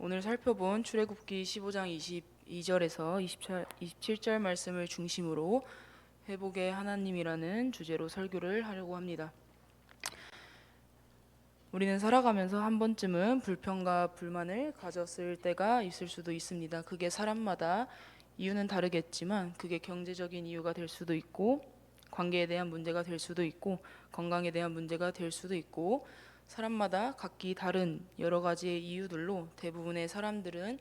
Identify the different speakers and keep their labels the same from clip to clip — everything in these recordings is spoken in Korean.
Speaker 1: 오늘 살펴본 출애굽기 15장 22절에서 27절 말씀을 중심으로 회복의 하나님이라는 주제로 설교를 하려고 합니다. 우리는 살아가면서 한 번쯤은 불평과 불만을 가졌을 때가 있을 수도 있습니다. 그게 사람마다 이유는 다르겠지만 그게 경제적인 이유가 될 수도 있고, 관계에 대한 문제가 될 수도 있고, 건강에 대한 문제가 될 수도 있고, 사람마다 각기 다른 여러 가지의 이유들로 대부분의 사람들은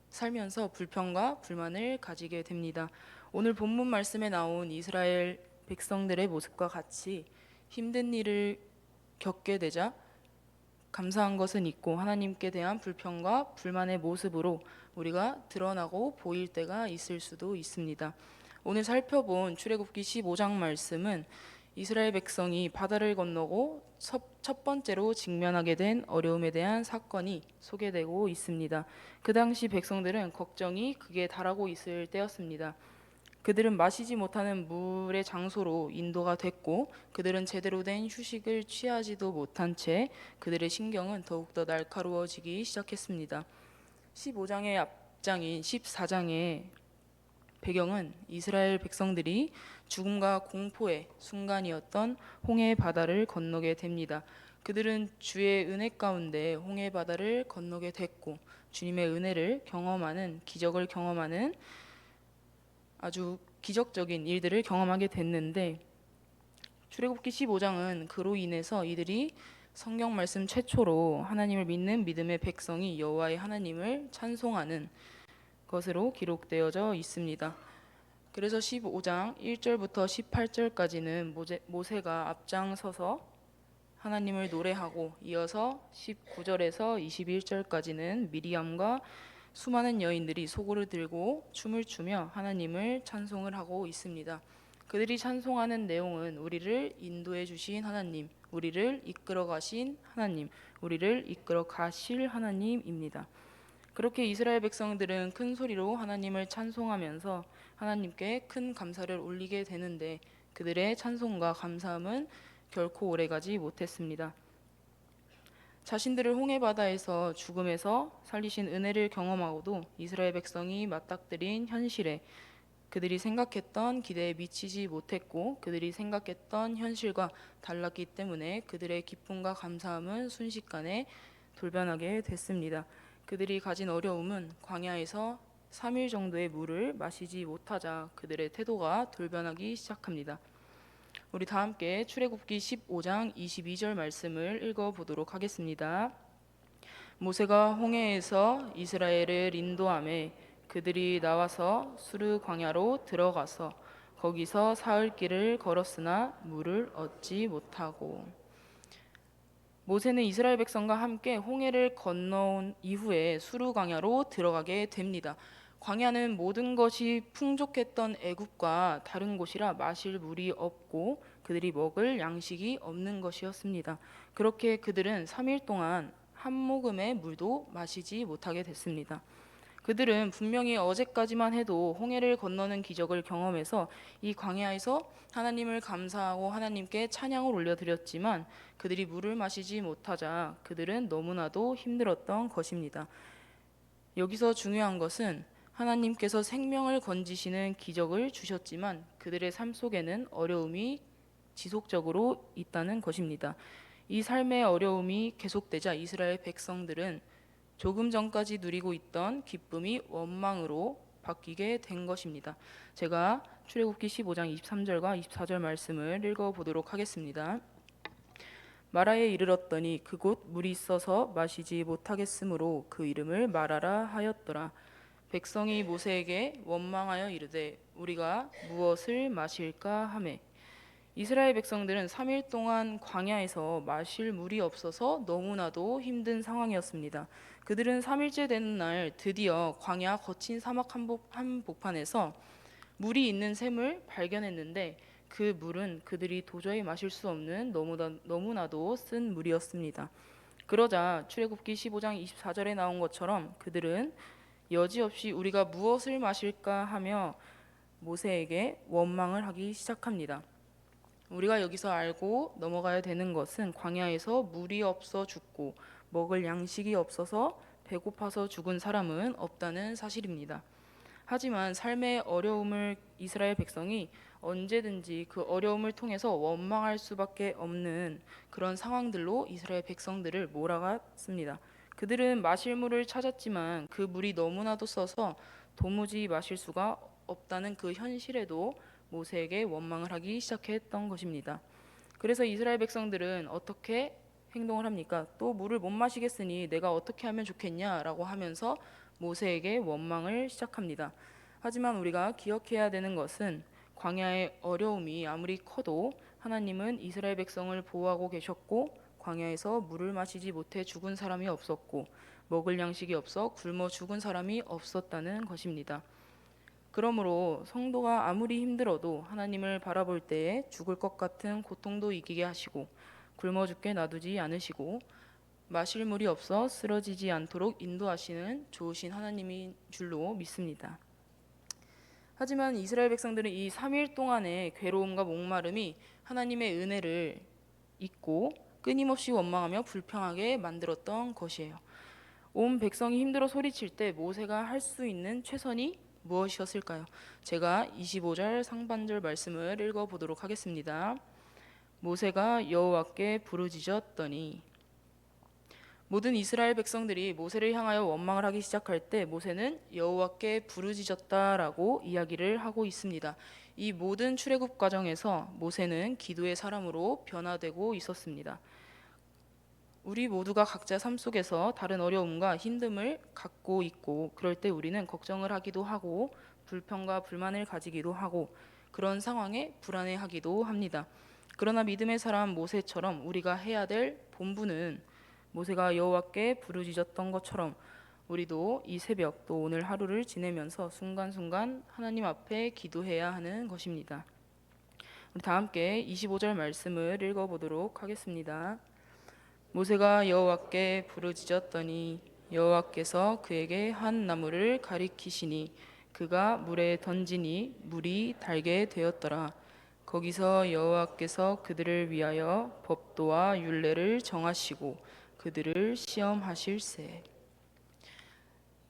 Speaker 1: 살면서 불평과 불만을 가지게 됩니다. 오늘 본문 말씀에 나온 이스라엘 백성들의 모습과 같이 힘든 일을 겪게 되자 감사한 것은 있고 하나님께 대한 불평과 불만의 모습으로 우리가 드러나고 보일 때가 있을 수도 있습니다. 오늘 살펴본 출애굽기 15장 말씀은 이스라엘 백성이 바다를 건너고 첫 번째로 직면하게 된 어려움에 대한 사건이 소개되고 있습니다. 그 당시 백성들은 걱정이 극에 달하고 있을 때였습니다. 그들은 마시지 못하는 물의 장소로 인도가 됐고 그들은 제대로 된 휴식을 취하지도 못한 채 그들의 신경은 더욱더 날카로워지기 시작했습니다. 15장의 앞장인 14장의 배경은 이스라엘 백성들이 죽음과 공포의 순간이었던 홍해 바다를 건너게 됩니다. 그들은 주의 은혜 가운데 홍해 바다를 건너게 됐고 주님의 은혜를 경험하는, 기적을 경험하는 아주 기적적인 일들을 경험하게 됐는데, 출애굽기 15장은 그로 인해서 이들이 성경 말씀 최초로 하나님을 믿는 믿음의 백성이 여호와의 하나님을 찬송하는 것으로 기록되어져 있습니다. 그래서 15장 1절부터 18절까지는 모세가 앞장서서 하나님을 노래하고, 이어서 19절에서 21절까지는 미리암과 수많은 여인들이 소고를 들고 춤을 추며 하나님을 찬송을 하고 있습니다. 그들이 찬송하는 내용은 우리를 인도해 주신 하나님, 우리를 이끌어 가신 하나님, 우리를 이끌어 가실 하나님입니다. 그렇게 이스라엘 백성들은 큰 소리로 하나님을 찬송하면서 하나님께 큰 감사를 올리게 되는데, 그들의 찬송과 감사함은 결코 오래가지 못했습니다. 자신들을 홍해 바다에서 죽음에서 살리신 은혜를 경험하고도 이스라엘 백성이 맞닥뜨린 현실에 그들이 생각했던 기대에 미치지 못했고, 그들이 생각했던 현실과 달랐기 때문에 그들의 기쁨과 감사함은 순식간에 돌변하게 됐습니다. 그들이 가진 어려움은 광야에서 3일 정도의 물을 마시지 못하자 그들의 태도가 돌변하기 시작합니다. 우리 다 함께 출애굽기 15장 22절 말씀을 읽어보도록 하겠습니다. 모세가 홍해에서 이스라엘을 인도하매 그들이 나와서 수르 광야로 들어가서 거기서 사흘 길을 걸었으나 물을 얻지 못하고. 모세는 이스라엘 백성과 함께 홍해를 건너온 이후에 수르 광야로 들어가게 됩니다. 광야는 모든 것이 풍족했던 애굽과 다른 곳이라 마실 물이 없고 그들이 먹을 양식이 없는 것이었습니다. 그렇게 그들은 3일 동안 한 모금의 물도 마시지 못하게 됐습니다. 그들은 분명히 어제까지만 해도 홍해를 건너는 기적을 경험해서 이 광야에서 하나님을 감사하고 하나님께 찬양을 올려드렸지만 그들이 물을 마시지 못하자 그들은 너무나도 힘들었던 것입니다. 여기서 중요한 것은 하나님께서 생명을 건지시는 기적을 주셨지만 그들의 삶 속에는 어려움이 지속적으로 있다는 것입니다. 이 삶의 어려움이 계속되자 이스라엘 백성들은 조금 전까지 누리고 있던 기쁨이 원망으로 바뀌게 된 것입니다. 제가 출애굽기 15장 23절과 24절 말씀을 읽어보도록 하겠습니다. 마라에 이르렀더니 그곳 물이 있어서 마시지 못하겠으므로 그 이름을 마라라 하였더라. 백성이 모세에게 원망하여 이르되 우리가 무엇을 마실까 하매, 이스라엘 백성들은 3일 동안 광야에서 마실 물이 없어서 너무나도 힘든 상황이었습니다. 그들은 3일째 되는 날 드디어 광야 거친 사막 한복판에서 물이 있는 샘을 발견했는데 그 물은 그들이 도저히 마실 수 없는 너무나도 쓴 물이었습니다. 그러자 출애굽기 15장 24절에 나온 것처럼 그들은 여지없이 우리가 무엇을 마실까 하며 모세에게 원망을 하기 시작합니다. 우리가 여기서 알고 넘어가야 되는 것은 광야에서 물이 없어 죽고 먹을 양식이 없어서 배고파서 죽은 사람은 없다는 사실입니다. 하지만 삶의 어려움을 이스라엘 백성이 언제든지 그 어려움을 통해서 원망할 수밖에 없는 그런 상황들로 이스라엘 백성들을 몰아갔습니다. 그들은 마실 물을 찾았지만 그 물이 너무나도 써서 도무지 마실 수가 없다는 그 현실에도 모세에게 원망을 하기 시작했던 것입니다. 그래서 이스라엘 백성들은 어떻게 행동을 합니까? 또 물을 못 마시겠으니 내가 어떻게 하면 좋겠냐라고 하면서 모세에게 원망을 시작합니다. 하지만 우리가 기억해야 되는 것은 광야의 어려움이 아무리 커도 하나님은 이스라엘 백성을 보호하고 계셨고 광야에서 물을 마시지 못해 죽은 사람이 없었고 먹을 양식이 없어 굶어 죽은 사람이 없었다는 것입니다. 그러므로 성도가 아무리 힘들어도 하나님을 바라볼 때에 죽을 것 같은 고통도 이기게 하시고 굶어 죽게 놔두지 않으시고 마실 물이 없어 쓰러지지 않도록 인도하시는 좋으신 하나님인 줄로 믿습니다. 하지만 이스라엘 백성들은 이 3일 동안의 괴로움과 목마름이 하나님의 은혜를 잊고 끊임없이 원망하며 불평하게 만들었던 것이에요. 온 백성이 힘들어 소리칠 때 모세가 할 수 있는 최선이 무엇이었을까요? 제가 25절 상반절 말씀을 읽어보도록 하겠습니다. 모세가 여호와께 부르짖었더니. 모든 이스라엘 백성들이 모세를 향하여 원망을 하기 시작할 때 모세는 여호와께 부르짖었다라고 이야기를 하고 있습니다. 이 모든 출애굽 과정에서 모세는 기도의 사람으로 변화되고 있었습니다. 우리 모두가 각자 삶 속에서 다른 어려움과 힘듦을 갖고 있고 그럴 때 우리는 걱정을 하기도 하고 불평과 불만을 가지기도 하고 그런 상황에 불안해하기도 합니다. 그러나 믿음의 사람 모세처럼 우리가 해야 될 본분은 모세가 여호와께 부르짖었던 것처럼 우리도 이 새벽 또 오늘 하루를 지내면서 순간순간 하나님 앞에 기도해야 하는 것입니다. 우리 다 함께 25절 말씀을 읽어보도록 하겠습니다. 모세가 여호와께 부르짖었더니 여호와께서 그에게 한 나무를 가리키시니 그가 물에 던지니 물이 달게 되었더라. 거기서 여호와께서 그들을 위하여 법도와 율례를 정하시고 그들을 시험하실세.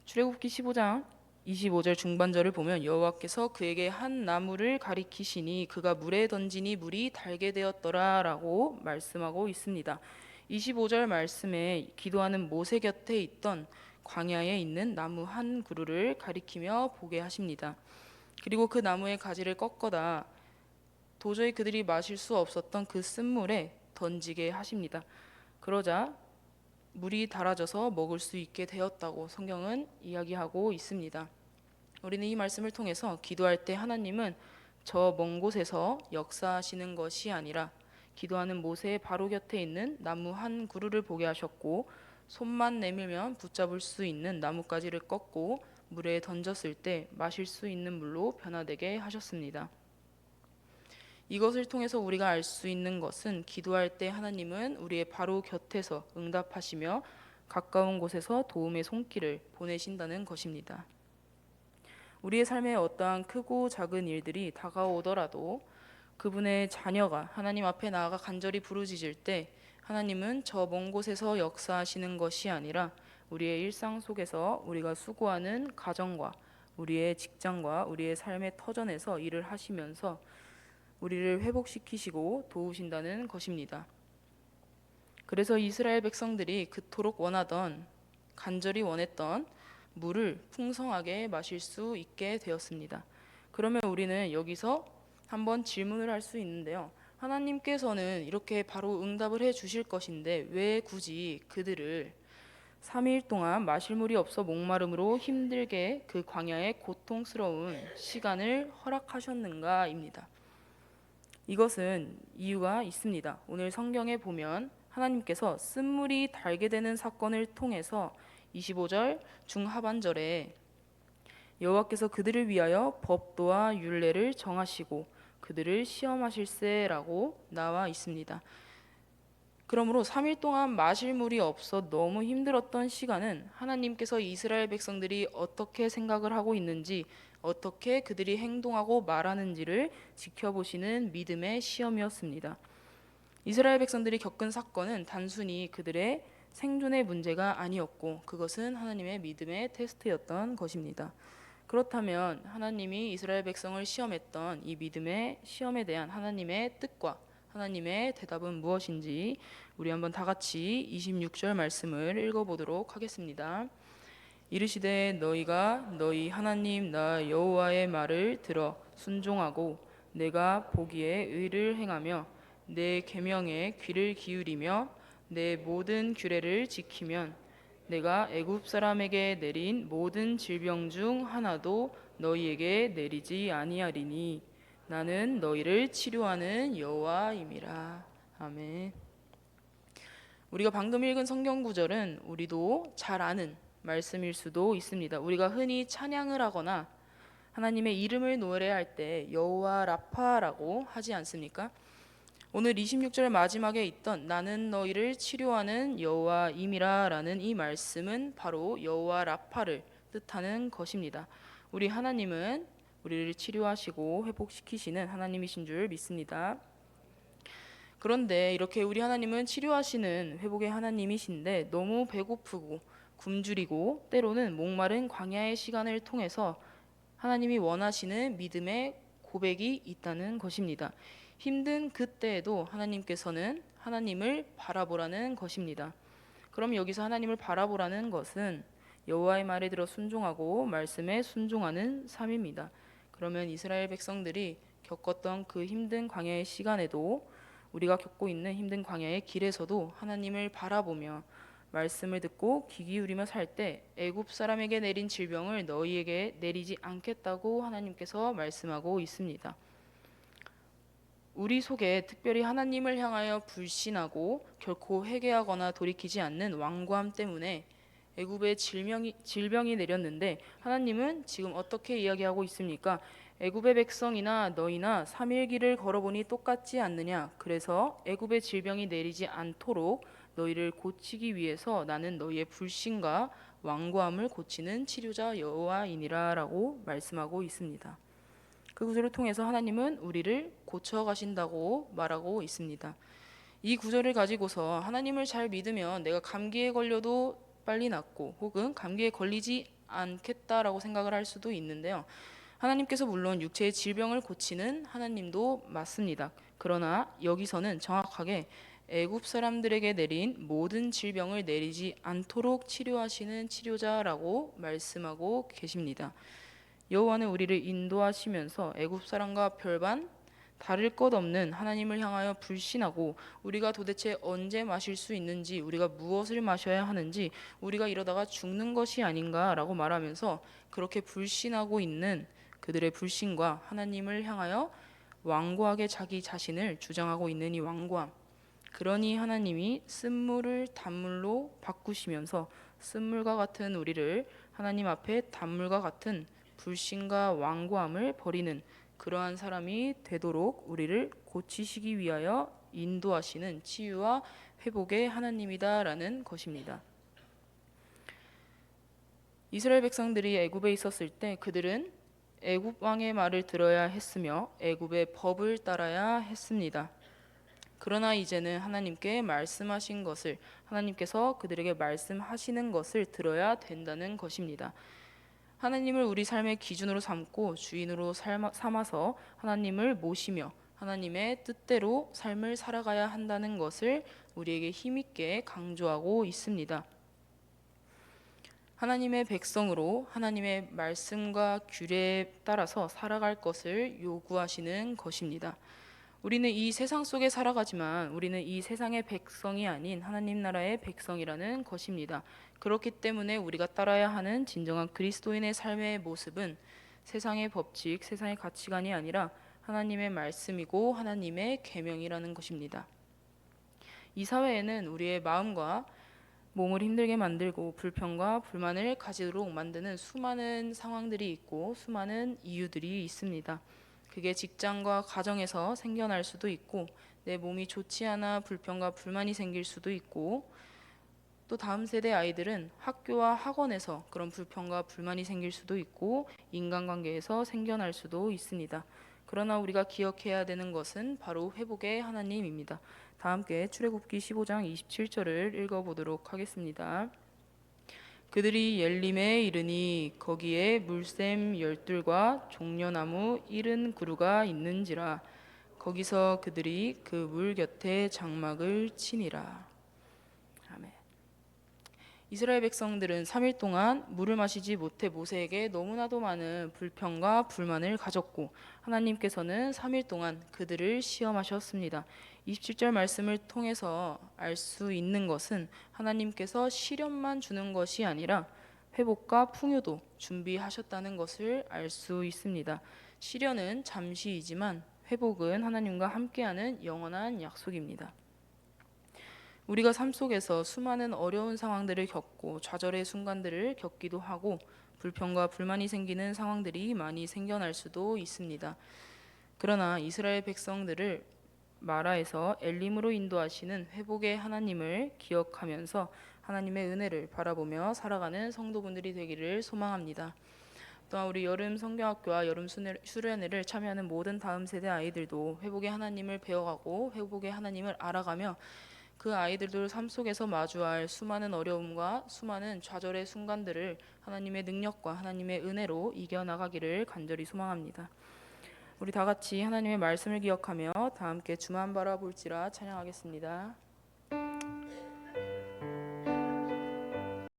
Speaker 1: 출애굽기 15장 25절 중반절을 보면 여호와께서 그에게 한 나무를 가리키시니 그가 물에 던지니 물이 달게 되었더라라고 말씀하고 있습니다. 25절 말씀에 기도하는 모세 곁에 있던 광야에 있는 나무 한 그루를 가리키며 보게 하십니다. 그리고 그 나무의 가지를 꺾어다 도저히 그들이 마실 수 없었던 그 쓴물에 던지게 하십니다. 그러자 물이 달아져서 먹을 수 있게 되었다고 성경은 이야기하고 있습니다. 우리는 이 말씀을 통해서 기도할 때 하나님은 저 먼 곳에서 역사하시는 것이 아니라 기도하는 모세의 바로 곁에 있는 나무 한 그루를 보게 하셨고 손만 내밀면 붙잡을 수 있는 나뭇가지를 꺾고 물에 던졌을 때 마실 수 있는 물로 변화되게 하셨습니다. 이것을 통해서 우리가 알 수 있는 것은 기도할 때 하나님은 우리의 바로 곁에서 응답하시며 가까운 곳에서 도움의 손길을 보내신다는 것입니다. 우리의 삶에 어떠한 크고 작은 일들이 다가오더라도 그분의 자녀가 하나님 앞에 나아가 간절히 부르짖을 때 하나님은 저 먼 곳에서 역사하시는 것이 아니라 우리의 일상 속에서 우리가 수고하는 가정과 우리의 직장과 우리의 삶의 터전에서 일을 하시면서 우리를 회복시키시고 도우신다는 것입니다. 그래서 이스라엘 백성들이 그토록 원하던 간절히 원했던 물을 풍성하게 마실 수 있게 되었습니다. 그러면 우리는 여기서 한번 질문을 할 수 있는데요. 하나님께서는 이렇게 바로 응답을 해 주실 것인데 왜 굳이 그들을 3일 동안 마실 물이 없어 목마름으로 힘들게 그 광야의 고통스러운 시간을 허락하셨는가입니다. 이것은 이유가 있습니다. 오늘 성경에 보면 하나님께서 쓴물이 달게 되는 사건을 통해서 25절 중하반절에 여호와께서 그들을 위하여 법도와 율례를 정하시고 그들을 시험하실세라고 나와 있습니다. 그러므로 3일 동안 마실 물이 없어 너무 힘들었던 시간은 하나님께서 이스라엘 백성들이 어떻게 생각을 하고 있는지 어떻게 그들이 행동하고 말하는지를 지켜보시는 믿음의 시험이었습니다. 이스라엘 백성들이 겪은 사건은 단순히 그들의 생존의 문제가 아니었고 그것은 하나님의 믿음의 테스트였던 것입니다. 그렇다면 하나님이 이스라엘 백성을 시험했던 이 믿음의 시험에 대한 하나님의 뜻과 하나님의 대답은 무엇인지 우리 한번 다 같이 26절 말씀을 읽어보도록 하겠습니다. 이르시되 너희가 너희 하나님 나 여호와의 말을 들어 순종하고 내가 보기에 의를 행하며 내 계명에 귀를 기울이며 내 모든 규례를 지키면 내가 애굽 사람에게 내린 모든 질병 중 하나도 너희에게 내리지 아니하리니 나는 너희를 치료하는 여호와임이라. 아멘. 우리가 방금 읽은 성경 구절은 우리도 잘 아는 말씀일 수도 있습니다. 우리가 흔히 찬양을 하거나 하나님의 이름을 노래할 때 여호와 라파라고 하지 않습니까? 오늘 26절 마지막에 있던 나는 너희를 치료하는 여호와임이라라는 이 말씀은 바로 여호와 라파를 뜻하는 것입니다. 우리 하나님은 우리를 치료하시고 회복시키시는 하나님이신 줄 믿습니다. 그런데 이렇게 우리 하나님은 치료하시는 회복의 하나님이신데 너무 배고프고 굶주리고 때로는 목마른 광야의 시간을 통해서 하나님이 원하시는 믿음의 고백이 있다는 것입니다. 힘든 그때에도 하나님께서는 하나님을 바라보라는 것입니다. 그럼 여기서 하나님을 바라보라는 것은 여호와의 말에 들어 순종하고 말씀에 순종하는 삶입니다. 그러면 이스라엘 백성들이 겪었던 그 힘든 광야의 시간에도 우리가 겪고 있는 힘든 광야의 길에서도 하나님을 바라보며 말씀을 듣고 귀 기울이며 살 때 애굽 사람에게 내린 질병을 너희에게 내리지 않겠다고 하나님께서 말씀하고 있습니다. 우리 속에 특별히 하나님을 향하여 불신하고 결코 회개하거나 돌이키지 않는 완고함 때문에 애굽에 질병이 내렸는데 하나님은 지금 어떻게 이야기하고 있습니까? 애굽의 백성이나 너희나 3일 길을 걸어보니 똑같지 않느냐? 그래서 애굽의 질병이 내리지 않도록 너희를 고치기 위해서 나는 너희의 불신과 완고함을 고치는 치료자 여호와이니라 라고 말씀하고 있습니다. 그 구절을 통해서 하나님은 우리를 고쳐가신다고 말하고 있습니다. 이 구절을 가지고서 하나님을 잘 믿으면 내가 감기에 걸려도 빨리 낫고 혹은 감기에 걸리지 않겠다라고 생각을 할 수도 있는데요. 하나님께서 물론 육체의 질병을 고치는 하나님도 맞습니다. 그러나 여기서는 정확하게 애굽 사람들에게 내린 모든 질병을 내리지 않도록 치료하시는 치료자라고 말씀하고 계십니다. 여호와는 우리를 인도하시면서 애굽 사람과 별반 다를 것 없는 하나님을 향하여 불신하고 우리가 도대체 언제 마실 수 있는지, 우리가 무엇을 마셔야 하는지, 우리가 이러다가 죽는 것이 아닌가라고 말하면서 그렇게 불신하고 있는 그들의 불신과 하나님을 향하여 완고하게 자기 자신을 주장하고 있는 이 완고함, 그러니 하나님이 쓴물을 단물로 바꾸시면서 쓴물과 같은 우리를 하나님 앞에 단물과 같은 불신과 완고함을 버리는 그러한 사람이 되도록 우리를 고치시기 위하여 인도하시는 치유와 회복의 하나님이다라는 것입니다. 이스라엘 백성들이 애굽에 있었을 때 그들은 애굽 왕의 말을 들어야 했으며 애굽의 법을 따라야 했습니다. 그러나 이제는 하나님께 말씀하신 것을, 하나님께서 그들에게 말씀하시는 것을 들어야 된다는 것입니다. 하나님을 우리 삶의 기준으로 삼고 주인으로 삼아서 하나님을 모시며 하나님의 뜻대로 삶을 살아가야 한다는 것을 우리에게 힘있게 강조하고 있습니다. 하나님의 백성으로 하나님의 말씀과 규례에 따라서 살아갈 것을 요구하시는 것입니다. 우리는 이 세상 속에 살아가지만 우리는 이 세상의 백성이 아닌 하나님 나라의 백성이라는 것입니다. 그렇기 때문에 우리가 따라야 하는 진정한 그리스도인의 삶의 모습은 세상의 법칙, 세상의 가치관이 아니라 하나님의 말씀이고 하나님의 계명이라는 것입니다. 이 사회에는 우리의 마음과 몸을 힘들게 만들고 불평과 불만을 가지도록 만드는 수많은 상황들이 있고 수많은 이유들이 있습니다. 그게 직장과 가정에서 생겨날 수도 있고 내 몸이 좋지 않아 불평과 불만이 생길 수도 있고 또 다음 세대 아이들은 학교와 학원에서 그런 불평과 불만이 생길 수도 있고 인간관계에서 생겨날 수도 있습니다. 그러나 우리가 기억해야 되는 것은 바로 회복의 하나님입니다. 다 함께 출애굽기 15장 27절을 읽어보도록 하겠습니다. 그들이 옐림에 이르니 거기에 물샘 열둘과 종려나무 70그루가 있는지라. 거기서 그들이 그 물 곁에 장막을 치니라. 아멘. 이스라엘 백성들은 3일 동안 물을 마시지 못해 모세에게 너무나도 많은 불평과 불만을 가졌고, 하나님께서는 3일 동안 그들을 시험하셨습니다. 27절 말씀을 통해서 알 수 있는 것은 하나님께서 시련만 주는 것이 아니라 회복과 풍요도 준비하셨다는 것을 알 수 있습니다. 시련은 잠시이지만 회복은 하나님과 함께하는 영원한 약속입니다. 우리가 삶 속에서 수많은 어려운 상황들을 겪고 좌절의 순간들을 겪기도 하고 불평과 불만이 생기는 상황들이 많이 생겨날 수도 있습니다. 그러나 이스라엘 백성들을 마라에서 엘림으로 인도하시는 회복의 하나님을 기억하면서 하나님의 은혜를 바라보며 살아가는 성도분들이 되기를 소망합니다. 또한 우리 여름 성경학교와 여름 수련회를 참여하는 모든 다음 세대 아이들도 회복의 하나님을 배워가고 회복의 하나님을 알아가며 그 아이들도 삶 속에서 마주할 수많은 어려움과 수많은 좌절의 순간들을 하나님의 능력과 하나님의 은혜로 이겨나가기를 간절히 소망합니다. 우리 다 같이 하나님의 말씀을 기억하며 다 함께 주만 바라볼지라 찬양하겠습니다.